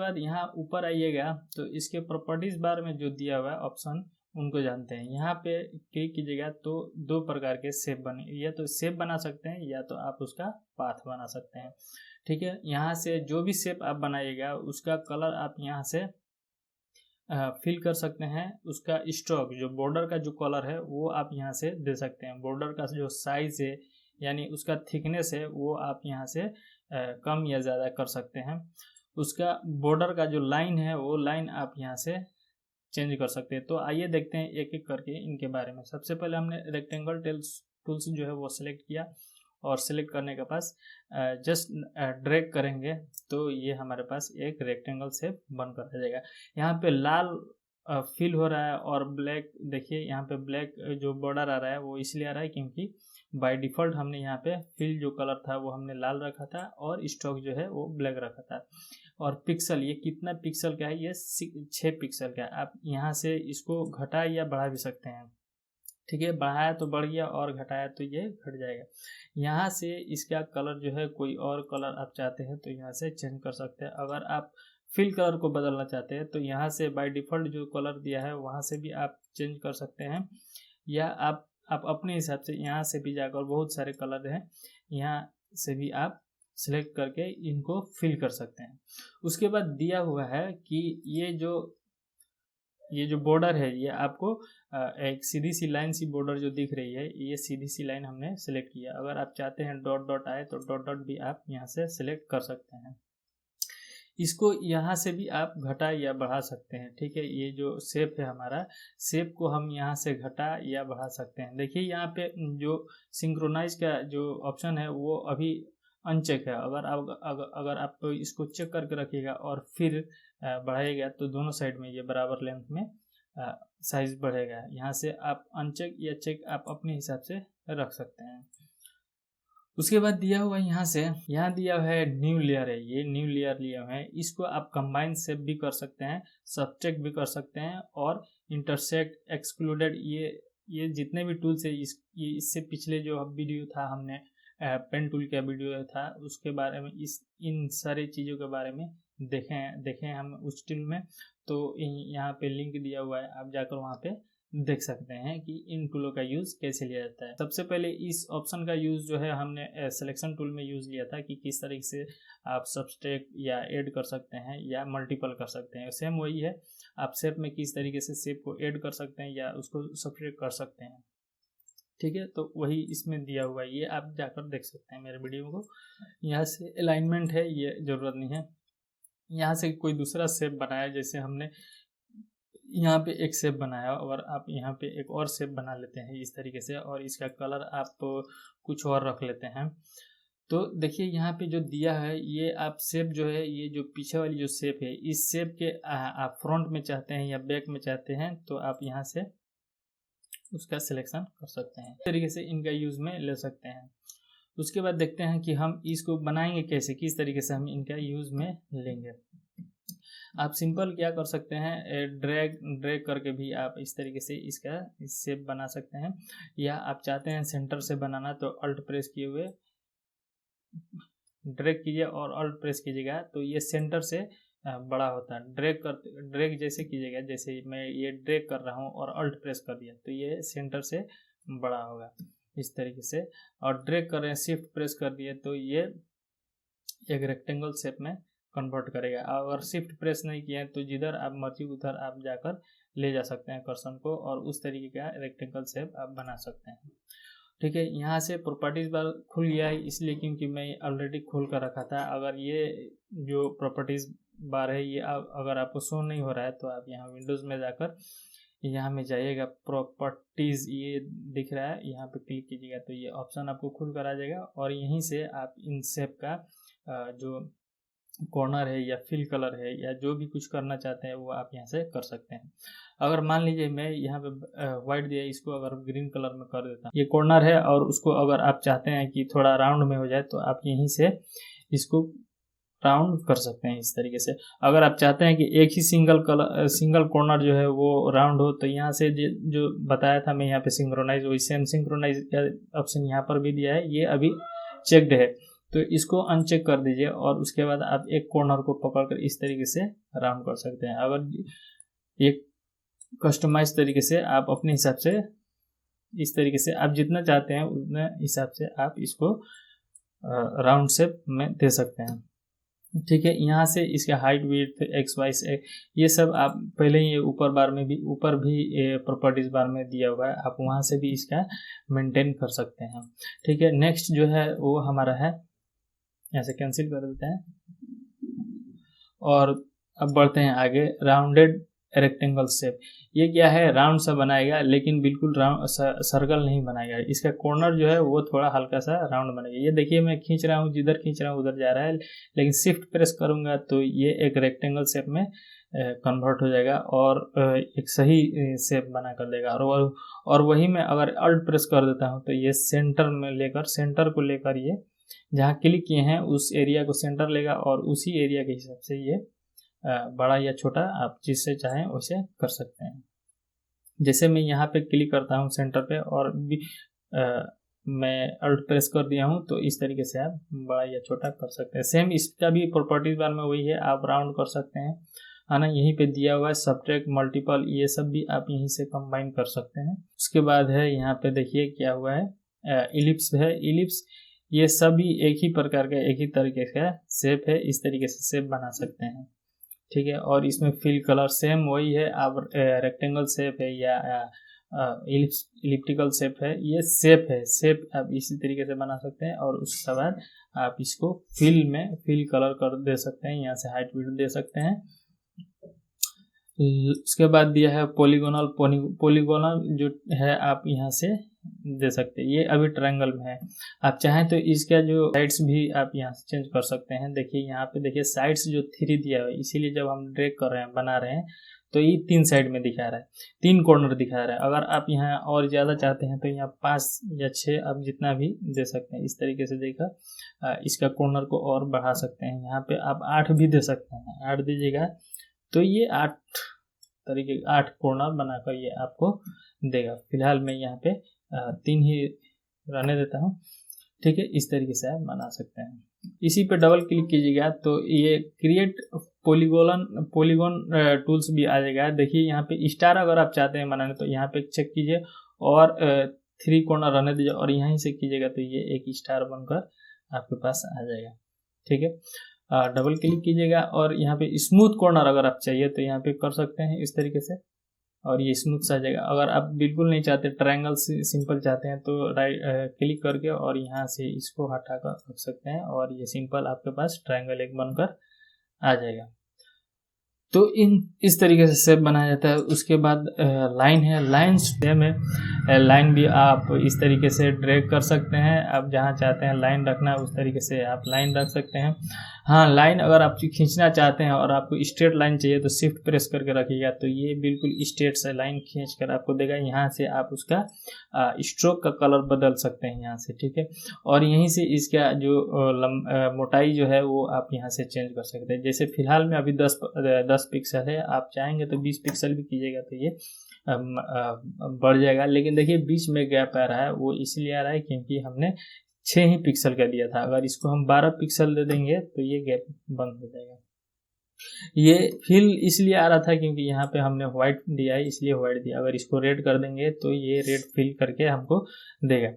बाद यहाँ ऊपर आइएगा तो इसके प्रॉपर्टीज बार में जो दिया हुआ है ऑप्शन उनको जानते हैं। यहाँ पे क्लिक कीजिएगा तो दो प्रकार के शेप बने, या तो शेप बना सकते हैं या तो आप उसका पाथ बना सकते हैं। ठीक है, यहाँ से जो भी शेप आप बनाइएगा उसका कलर आप यहाँ से फिल कर सकते हैं। उसका स्ट्रोक जो बॉर्डर का जो कलर है वो आप यहाँ से दे सकते हैं। बॉर्डर का जो साइज है यानी उसका थिकनेस है वो आप यहाँ से कम या ज़्यादा कर सकते हैं। उसका बॉर्डर का जो लाइन है वो लाइन आप यहाँ से चेंज कर सकते हैं। तो आइए देखते हैं एक एक करके इनके बारे में। सबसे पहले हमने रेक्टेंगल टूल्स जो है वो सिलेक्ट किया और सिलेक्ट करने के पास जस्ट ड्रैग करेंगे तो ये हमारे पास एक रेक्टेंगल शेप बनकर आ जाएगा। यहाँ पे लाल फिल हो रहा है और ब्लैक, देखिए यहाँ पे ब्लैक जो बॉर्डर आ रहा है वो इसलिए आ रहा है क्योंकि बाय डिफ़ॉल्ट हमने यहाँ पे फिल जो कलर था वो हमने लाल रखा था और स्ट्रोक जो है वो ब्लैक रखा था। और पिक्सल, ये कितना पिक्सल का है, ये 6 पिक्सल का है। आप यहाँ से इसको घटा या बढ़ा भी सकते हैं। ठीक है, बढ़ाया तो बढ़ गया और घटाया तो ये घट जाएगा। यहाँ से इसका कलर जो है कोई और कलर आप चाहते हैं तो यहाँ से चेंज कर सकते हैं। अगर आप फिल कलर को बदलना चाहते हैं तो यहाँ से बाय डिफ़ॉल्ट जो कलर दिया है वहाँ से भी आप चेंज कर सकते हैं, या आप अपने हिसाब से यहाँ से भी जाकर, बहुत सारे कलर हैं यहाँ से भी आप सिलेक्ट करके इनको फिल कर सकते हैं। उसके बाद दिया हुआ है कि ये जो बॉर्डर है ये आपको एक सीधी सी लाइन सी बॉर्डर जो दिख रही है, ये सीधी सी लाइन हमने सिलेक्ट किया। अगर आप चाहते हैं डॉट डॉट आए तो डॉट डॉट भी आप यहाँ से सिलेक्ट कर सकते हैं। इसको यहाँ से भी आप घटा या बढ़ा सकते हैं। ठीक है, ये जो शेप है हमारा, शेप को हम यहाँ से घटा या बढ़ा सकते हैं। देखिए यहाँ पे जो सिंक्रोनाइज का जो ऑप्शन है वो अभी अनचेक है। अगर आप इसको चेक करके रखिएगा और फिर बढ़ाइएगा तो दोनों साइड में ये बराबर लेंथ में साइज बढ़ेगा। यहाँ से आप अनचेक या चेक आप अपने हिसाब से रख सकते हैं। उसके बाद दिया हुआ यहाँ दिया हुआ है न्यू लेयर है, ये न्यू लेयर लिया हुआ है। इसको आप कंबाइन शेप भी कर सकते हैं, सब्ट्रैक्ट भी कर सकते हैं और इंटरसेक्ट, एक्सक्लूडेड, ये जितने भी टूल्स है इससे पिछले जो वीडियो था हमने पेन टूल का वीडियो था उसके बारे में, इन सारी चीज़ों के बारे में देखें हम उस टूल में। तो यहाँ पे लिंक दिया हुआ है, आप जाकर वहाँ पे देख सकते हैं कि इन टूलों का यूज़ कैसे लिया जाता है। सबसे पहले इस ऑप्शन का यूज़ जो है हमने सिलेक्शन टूल में यूज़ लिया था कि किस तरीके से आप सब्सट्रैक्ट या ऐड कर सकते हैं या मल्टीपल कर सकते हैं। सेम वही है, आप शेप में किस तरीके से शेप को ऐड कर सकते हैं या उसको सब्सट्रैक्ट कर सकते हैं। ठीक है, तो वही इसमें दिया हुआ है, ये आप जाकर देख सकते हैं मेरे वीडियो को। यहाँ से अलाइनमेंट है, ये ज़रूरत नहीं है। यहाँ से कोई दूसरा शेप बनाया, जैसे हमने यहाँ पे एक शेप बनाया और आप यहाँ पे एक और शेप बना लेते हैं इस तरीके से, और इसका कलर आप कुछ और रख लेते हैं। तो देखिए यहाँ पे जो दिया है ये आप शेप जो है, ये जो पीछे वाली जो शेप है, इस शेप के आप फ्रंट में चाहते हैं या बैक में चाहते हैं तो आप यहाँ से उसका सिलेक्शन कर सकते हैं। इस तरीके से इनका यूज़ में ले सकते हैं। उसके बाद देखते हैं कि हम इसको बनाएंगे कैसे, किस तरीके से हम इनका यूज़ में लेंगे। आप सिंपल क्या कर सकते हैं, ड्रैग करके भी आप इस तरीके से इसका शेप बना सकते हैं, या आप चाहते हैं सेंटर से बनाना तो अल्ट प्रेस किए हुए ड्रैग कीजिए और अल्ट प्रेस कीजिएगा तो ये सेंटर से बड़ा होता है। ड्रैग जैसे कीजिएगा, जैसे मैं ये ड्रैग कर रहा हूँ और अल्ट प्रेस कर दिया तो ये सेंटर से बड़ा होगा इस तरीके से। और ड्रैग कर रहे हैं, शिफ्ट प्रेस कर दिए तो ये एक रेक्टेंगल शेप में कन्वर्ट करेगा। अगर शिफ्ट प्रेस नहीं किया तो जिधर आप मर्जी उधर आप जाकर ले जा सकते हैं कर्सर को और उस तरीके का रेक्टेंगल शेप आप बना सकते हैं। ठीक है, यहाँ से प्रॉपर्टीज बार खुल गया है इसलिए क्योंकि मैं ऑलरेडी खोल कर रखा था। अगर ये जो प्रॉपर्टीज बार है ये अगर आपको शो नहीं हो रहा है तो आप यहाँ विंडोज़ में जाकर यहाँ में जाइएगा, प्रॉपर्टीज ये दिख रहा है, यहाँ पे क्लिक कीजिएगा तो ये ऑप्शन आपको खुल कर आ जाएगा और यहीं से आप इन शेप का जो कॉर्नर है या फिल कलर है या जो भी कुछ करना चाहते हैं वो आप यहाँ से कर सकते हैं। अगर मान लीजिए मैं यहाँ पे व्हाइट दिया, इसको अगर ग्रीन कलर में कर देता हूँ, ये कॉर्नर है और उसको अगर आप चाहते हैं कि थोड़ा राउंड में हो जाए तो आप यहीं से इसको राउंड कर सकते हैं इस तरीके से। अगर आप चाहते हैं कि एक ही सिंगल कॉर्नर जो है वो राउंड हो तो यहाँ से जो बताया था मैं यहाँ पे सिंक्रोनाइज, वही सेम सिंक्रोनाइज का ऑप्शन यहाँ पर भी दिया है, ये अभी चेक्ड है तो इसको अनचेक कर दीजिए और उसके बाद आप एक कॉर्नर को पकड़कर इस तरीके से राउंड कर सकते हैं। अगर एक कस्टमाइज तरीके से आप अपने हिसाब से इस तरीके से आप जितना चाहते हैं उतना हिसाब से आप इसको राउंड शेप में दे सकते हैं। ठीक है, यहाँ से इसका हाइट विड्थ एक्स वाई से ये सब आप पहले ही ऊपर भी प्रॉपर्टीज बार में दिया हुआ है, आप वहाँ से भी इसका मेंटेन कर सकते हैं। ठीक है, नेक्स्ट जो है वो हमारा है, यहाँ से कैंसिल कर देते हैं और अब बढ़ते हैं आगे। राउंडेड रेक्टेंगल शेप, ये क्या है, राउंड सा बनाएगा लेकिन बिल्कुल राउंड सर्कल नहीं बनाएगा। इसका कॉर्नर जो है वो थोड़ा हल्का सा राउंड बनेगा। ये देखिए मैं खींच रहा हूँ, जिधर खींच रहा हूँ उधर जा रहा है, लेकिन शिफ्ट प्रेस करूँगा तो ये एक रेक्टेंगल शेप में कन्वर्ट हो जाएगा और एक सही शेप बना कर देगा। और वही मैं अगर अल्ट प्रेस कर देता हूँ तो ये सेंटर को लेकर ये जहाँ क्लिक किए हैं उस एरिया को सेंटर लेगा और उसी एरिया के हिसाब से ये बड़ा या छोटा आप जिससे चाहें वैसे कर सकते हैं। जैसे मैं यहाँ पे क्लिक करता हूँ सेंटर पे और मैं अल्ट प्रेस कर दिया हूँ तो इस तरीके से आप बड़ा या छोटा कर सकते हैं। सेम इसका भी प्रॉपर्टीज बार में वही है, आप राउंड कर सकते हैं, है ना। यहीं पे दिया हुआ है सब्ट्रैक्ट, मल्टीपल, ये सब भी आप यहीं से कंबाइन कर सकते हैं। उसके बाद है यहाँ पे देखिए क्या हुआ है, इलिप्स है। इलिप्स ये सभी एक ही प्रकार का एक ही तरीके का शेप है, इस तरीके से शेप बना सकते हैं। ठीक है, और इसमें फिल कलर सेम वही है, आप रेक्टेंगल शेप है या इलिप्टिकल शेप है, ये शेप आप इसी तरीके से बना सकते हैं। और उसके बाद आप इसको फिल कलर कर दे सकते हैं, यहाँ से हाइट विड्थ दे सकते हैं। उसके बाद दिया है पॉलीगोनल जो है आप यहाँ से दे सकते हैं। ये अभी ट्रायंगल में है, आप चाहें तो इसका जो साइड्स भी आप यहाँ से चेंज कर सकते हैं। देखिए यहाँ पे देखिए साइड्स जो 3 दिया हुआ है, इसीलिए जब हम ड्रैग कर रहे हैं बना रहे हैं तो ये 3 साइड में दिखा रहा है, 3 कॉर्नर दिखा रहा है। अगर आप यहाँ और ज़्यादा चाहते हैं तो यहाँ 5 या 6 आप जितना भी दे सकते हैं। इस तरीके से देखकर इसका कॉर्नर को और बढ़ा सकते हैं। यहाँ पे आप 8 भी दे सकते हैं, 8 दीजिएगा तो ये 8 कॉर्नर बनाकर ये आपको देगा। फिलहाल मैं यहाँ पे 3 ही रहने देता हूँ। ठीक है, इस तरीके से आप बना सकते हैं। इसी पे डबल क्लिक कीजिएगा तो ये क्रिएट पॉलीगॉन टूल्स भी आ जाएगा। देखिए यहाँ पे स्टार अगर आप चाहते हैं बनाने तो यहाँ पे चेक कीजिए और 3 कॉर्नर रहने दीजिए और यहीं से कीजिएगा तो ये एक स्टार बनकर आपके पास आ जाएगा। ठीक है, डबल क्लिक कीजिएगा और यहाँ पे स्मूथ कॉर्नर अगर आप चाहिए तो यहाँ पे कर सकते हैं इस तरीके से और ये स्मूथ सा आ जाएगा। अगर आप बिल्कुल नहीं चाहते, ट्रायंगल सिंपल चाहते हैं तो राइट क्लिक करके और यहाँ से इसको हटा कर रख सकते हैं और ये सिंपल आपके पास ट्रायंगल एक बनकर आ जाएगा। तो इस तरीके से शेप बनाया जाता है। उसके बाद लाइन है, लाइन सेम है, लाइन भी आप इस तरीके से ड्रैग कर सकते हैं। आप जहाँ चाहते हैं लाइन रखना उस तरीके से आप लाइन रख सकते हैं। हाँ, लाइन अगर आप खींचना चाहते हैं और आपको स्ट्रेट लाइन चाहिए तो शिफ्ट प्रेस करके रखिएगा तो ये बिल्कुल स्ट्रेट से लाइन खींच कर आपको देगा। यहाँ से आप उसका स्ट्रोक का कलर बदल सकते हैं यहाँ से। ठीक है, और यहीं से इसका जो मोटाई जो है वो आप यहाँ से चेंज कर सकते हैं। जैसे फिलहाल में अभी 10 पिक्सल है, आप चाहेंगे तो 20 पिक्सल भी कीजिएगा तो ये बढ़ जाएगा। लेकिन देखिए बीच में गैप आ रहा है, वो इसलिए आ रहा है क्योंकि हमने 6 ही पिक्सल का दिया था। अगर इसको हम 12 पिक्सल दे देंगे तो ये गैप बंद हो जाएगा। ये फिल इसलिए आ रहा था क्योंकि यहाँ पे हमने व्हाइट दिया है, इसलिए व्हाइट दिया। अगर इसको रेड कर देंगे तो ये रेड फिल करके हमको देगा,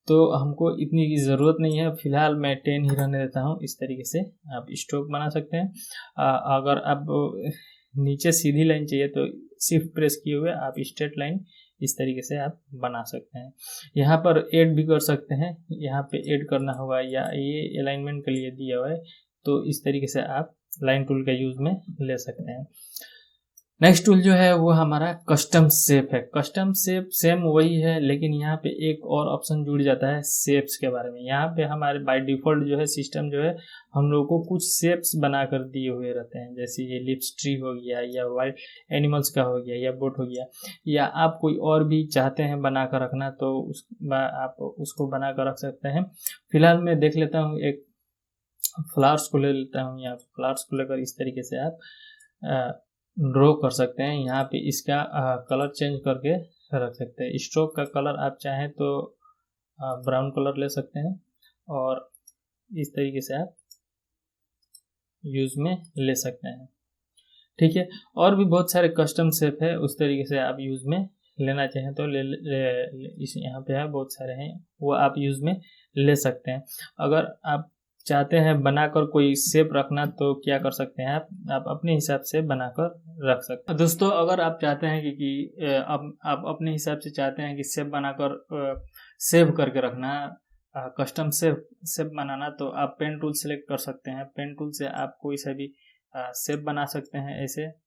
तो हमको इतनी की ज़रूरत नहीं है। फिलहाल मैं 10 ही रहने देता हूँ। इस तरीके से आप स्ट्रोक बना सकते हैं। अगर आप नीचे सीधी लाइन चाहिए तो शिफ्ट प्रेस किए हुए आप स्ट्रेट लाइन इस तरीके से आप बना सकते हैं। यहाँ पर ऐड भी कर सकते हैं, यहाँ पे ऐड करना होगा या ये अलाइनमेंट के लिए दिया हुआ है तो इस तरीके से आप लाइन टूल का यूज में ले सकते हैं। नेक्स्ट टूल जो है वो हमारा कस्टम शेप है। कस्टम शेप सेम वही है लेकिन यहाँ पे एक और ऑप्शन जुड़ जाता है शेप्स के बारे में। यहाँ पे हमारे बाय डिफ़ॉल्ट जो है सिस्टम जो है हम लोग को कुछ शेप्स बना कर दिए हुए रहते हैं। जैसे ये लिप्स ट्री हो गया या वाइल्ड एनिमल्स का हो गया या बोट हो गया, या आप कोई और भी चाहते हैं बना कर रखना तो आप उसको बना कर रख सकते हैं। फिलहाल मैं देख लेता हूँ, एक फ्लावर्स को ले लेता हूँ। यहाँ फ्लावर्स को लेकर इस तरीके से आप ड्रॉ कर सकते हैं। यहाँ पे इसका कलर चेंज करके रख सकते हैं। स्ट्रोक का कलर आप चाहें तो ब्राउन कलर ले सकते हैं और इस तरीके से आप यूज़ में ले सकते हैं। ठीक है, और भी बहुत सारे कस्टम शेप है, उस तरीके से आप यूज़ में लेना चाहें तो इस यहाँ पे है बहुत सारे हैं, वो आप यूज़ में ले सकते हैं। अगर आप चाहते हैं बनाकर कोई शेप रखना तो क्या कर सकते हैं, आप अपने हिसाब से बनाकर रख सकते हैं। दोस्तों, अगर आप चाहते हैं कि आप अपने हिसाब से चाहते हैं कि शेप बनाकर सेव करके रखना, कस्टम शेप बनाना, तो आप पेन टूल सेलेक्ट कर सकते हैं। पेन टूल से आप कोई सा भी शेप बना सकते हैं ऐसे,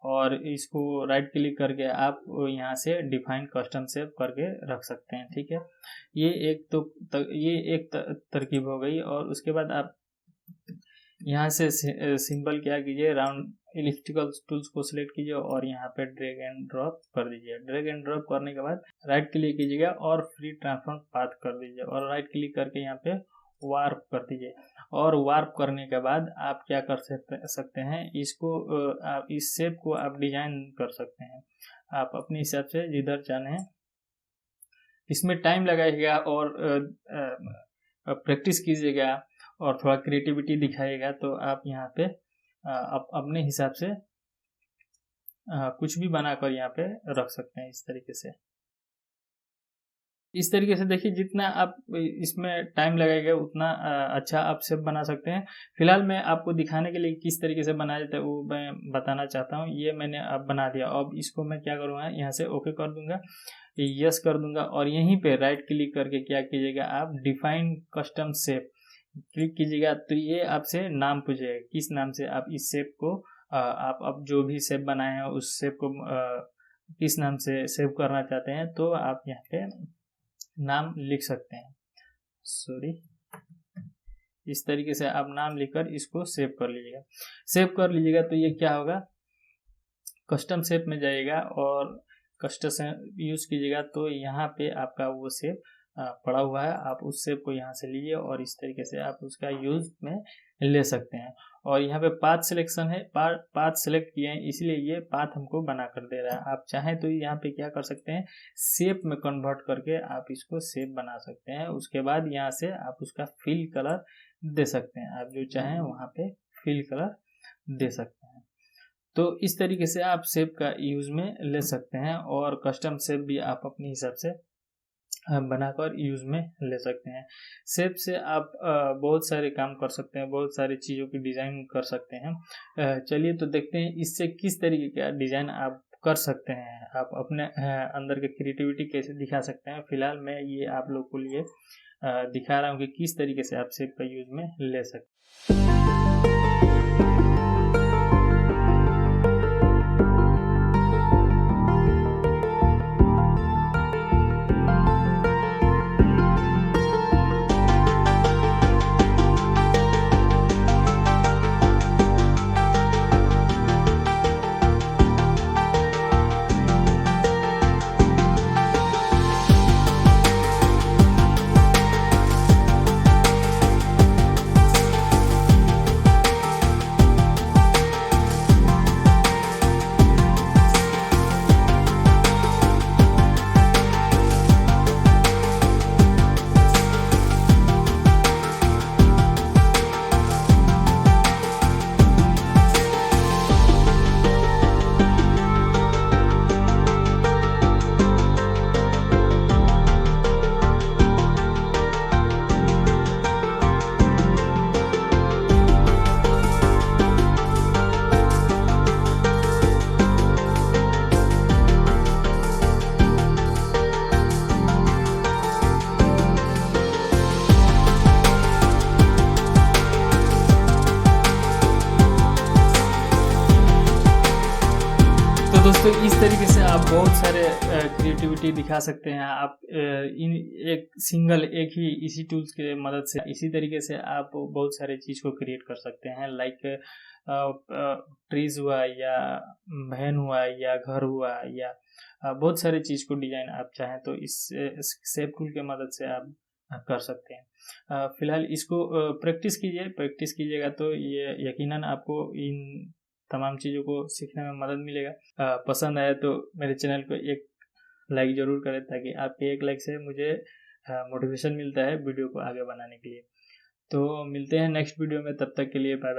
और इसको राइट क्लिक करके आप यहाँ से डिफाइन कस्टम शेप करके रख सकते हैं। ठीक है, ये एक तरकीब हो गई। और उसके बाद आप यहाँ से सिंपल क्या कीजिए, राउंड इलिप्टिकल टूल्स को सिलेक्ट कीजिए और यहाँ पे ड्रैग एंड ड्रॉप कर दीजिए। ड्रैग एंड ड्रॉप करने के बाद राइट क्लिक कीजिएगा और फ्री ट्रांसफॉर्म पाथ कर दीजिए, और राइट क्लिक करके यहाँ पे वार्प कर दीजिए। और वार्प करने के बाद आप क्या कर सकते हैं, इसको आप इस शेप को आप डिजाइन कर सकते हैं आप अपने हिसाब से जिधर चाहें। इसमें टाइम लगाइएगा और प्रैक्टिस कीजिएगा और थोड़ा क्रिएटिविटी दिखाइएगा, तो आप यहाँ पे अपने हिसाब से कुछ भी बनाकर यहाँ पे रख सकते हैं इस तरीके से। देखिए, जितना आप इसमें टाइम लगाएगा उतना अच्छा आप शेप बना सकते हैं। फिलहाल मैं आपको दिखाने के लिए किस तरीके से बनाया जाता है वो मैं बताना चाहता हूँ। ये मैंने अब बना दिया। अब इसको मैं क्या करूँगा, यहाँ से ओके कर दूंगा, यस कर दूंगा, और यहीं पे राइट क्लिक करके क्या कीजिएगा, आप डिफाइन कस्टम शेप क्लिक कीजिएगा। तो ये आपसे नाम पूछेगा, किस नाम से आप इस शेप को आप अब जो भी शेप बनाए हैं उस शेप को किस नाम से सेव करना चाहते हैं, तो आप यहाँ पे नाम लिख सकते हैं। इस तरीके से आप नाम लिखकर इसको सेव कर लीजिएगा। सेव कर लीजिएगा तो ये क्या होगा, कस्टम शेप में जाइएगा और कस्टम यूज कीजिएगा, तो यहाँ पे आपका वो शेप पड़ा हुआ है, आप उस शेप को यहाँ से लीजिए और इस तरीके से आप उसका यूज में ले सकते हैं। और यहाँ पे पाथ सिलेक्शन है, पाथ सिलेक्ट किए हैं इसलिए ये पाथ हमको बना कर दे रहा है। आप चाहें तो यहाँ पे क्या कर सकते हैं, शेप में कन्वर्ट करके आप इसको शेप बना सकते हैं। उसके बाद यहाँ से आप उसका फिल कलर दे सकते हैं, आप जो चाहें वहाँ पे फिल कलर दे सकते हैं। तो इस तरीके से आप शेप का यूज में ले सकते हैं और कस्टम शेप भी आप अपने हिसाब से बनाकर यूज में ले सकते हैं। शेप से आप बहुत सारे काम कर सकते हैं, बहुत सारी चीज़ों की डिज़ाइन कर सकते हैं। चलिए तो देखते हैं इससे किस तरीके का डिज़ाइन आप कर सकते हैं, आप अपने अंदर के क्रिएटिविटी कैसे दिखा सकते हैं। फिलहाल मैं ये आप लोग को लिए दिखा रहा हूँ कि किस तरीके से आप शेप का यूज में ले सकते हैं। दोस्तों, इस तरीके से आप बहुत सारे क्रिएटिविटी दिखा सकते हैं। आप इन एक ही इसी टूल्स के मदद से इसी तरीके से आप बहुत सारे चीज़ को क्रिएट कर सकते हैं। लाइक ट्रीज हुआ या वैन हुआ या घर हुआ या बहुत सारे चीज़ को डिजाइन आप चाहें तो इस शेप टूल के मदद से आप कर सकते हैं। फिलहाल इसको प्रैक्टिस कीजिएगा तो ये यकीनन आपको इन तमाम चीज़ों को सीखने में मदद मिलेगा। पसंद आया तो मेरे चैनल को एक लाइक ज़रूर करें, ताकि आपके एक लाइक से मुझे मोटिवेशन मिलता है वीडियो को आगे बनाने के लिए। तो मिलते हैं नेक्स्ट वीडियो में, तब तक के लिए बाय बाय।